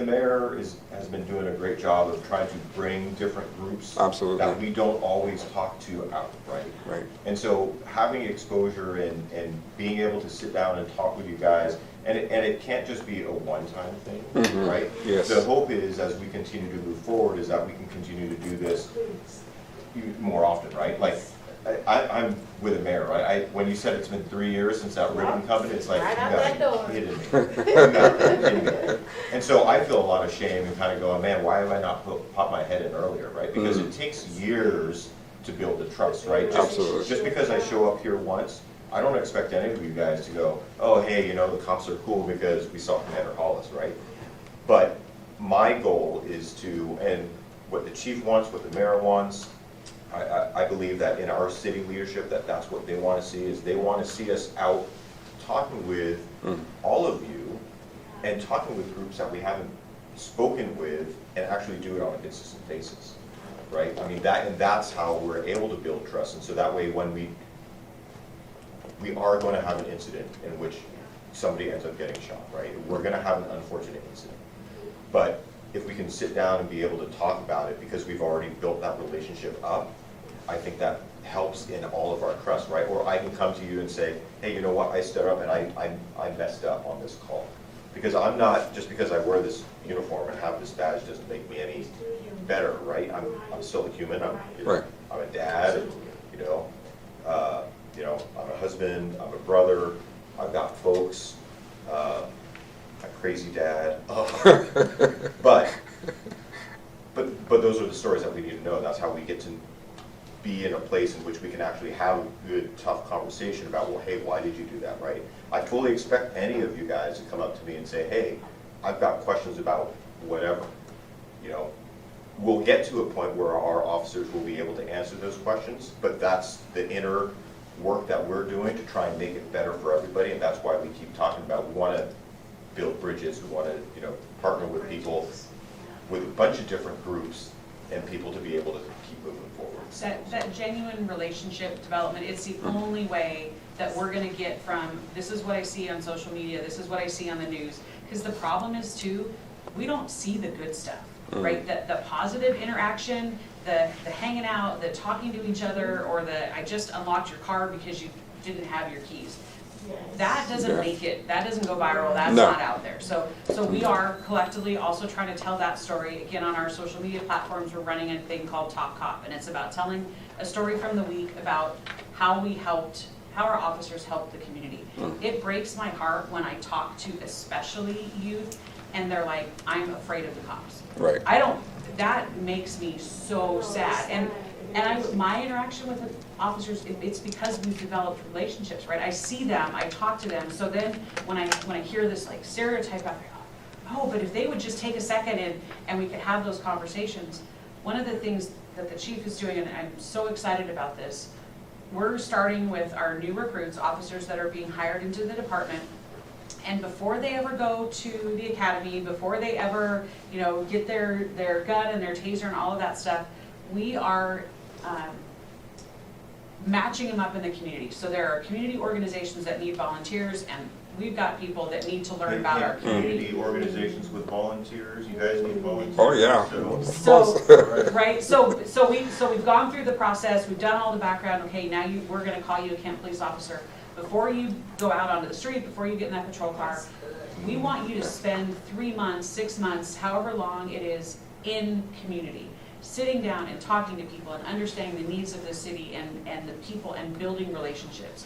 mayor has been doing a great job of trying to bring different groups Absolutely. that we don't always talk to out, right? Right. And so having exposure and being able to sit down and talk with you guys, and it can't just be a one-time thing, right? Yes. The hope is, as we continue to move forward, is that we can continue to do this more often, right? Like, I'm with the mayor, right? When you said it's been 3 years since that ribbon company, it's like, Right you out gotta that door. be kidding me. You gotta be kidding me. And so I feel a lot of shame and kind of going, man, why have I not popped my head in earlier, right? Because it takes years to build the trust, right? Absolutely. Just because I show up here once, I don't expect any of you guys to go, oh, hey, the cops are cool because we saw Commander Hollis, right? But my goal is to, and what the chief wants, what the mayor wants, I believe that in our city leadership, that's what they want to see, is they want to see us out talking with all of you and talking with groups that we haven't spoken with and actually do it on a consistent basis, right? I mean, that's how we're able to build trust. And so that way, when we are going to have an incident in which somebody ends up getting shot, right? We're going to have an unfortunate incident. But if we can sit down and be able to talk about it because we've already built that relationship up, I think that helps in all of our trust, right? Or I can come to you and say, hey, you know what, I stood up and I messed up on this call. Because I'm not, just because I wear this uniform and have this badge doesn't make me any better, right? I'm still a human, I'm a dad, and, I'm a husband, I'm a brother, I've got folks, a crazy dad. But those are the stories that we need to know. That's how we get to be in a place in which we can actually have a good, tough conversation about, well, hey, why did you do that, right? I fully expect any of you guys to come up to me and say, hey, I've got questions about whatever. We'll get to a point where our officers will be able to answer those questions, but that's the inner work that we're doing to try and make it better for everybody, and that's why we keep talking about, we want to build bridges, we want to, partner with people, with a bunch of different groups, and people to be able to keep moving forward. That genuine relationship development is the only way that we're going to get from, this is what I see on social media, this is what I see on the news. Because the problem is too, we don't see the good stuff, right? The positive interaction, the hanging out, the talking to each other, or the I just unlocked your car because you didn't have your keys. That doesn't make it, that doesn't go viral, that's not out there. So we are collectively also trying to tell that story. Again, on our social media platforms, we're running a thing called Top Cop, and it's about telling a story from the week about how our officers helped the community. It breaks my heart when I talk to especially youth, and they're like, I'm afraid of the cops. Right. That makes me so sad. And my interaction with the officers, it's because we've developed relationships, right? I see them, I talk to them. So then when I hear this like stereotype out there, oh, but if they would just take a second and we could have those conversations. One of the things that the chief is doing, and I'm so excited about this, we're starting with our new recruits, officers that are being hired into the department. And before they ever go to the academy, before they ever, get their gun and their taser and all of that stuff, we are matching them up in the community. So there are community organizations that need volunteers, and we've got people that need to learn about our community. Organizations with volunteers, you guys need volunteers. Oh, yeah. So right, so we've gone through the process, we've done all the background. Okay, now we're going to call you a Kent police officer. Before you go out onto the street, before you get in that patrol car, we want you to spend 3 months, 6 months, however long it is, in community, sitting down and talking to people and understanding the needs of the city and the people and building relationships.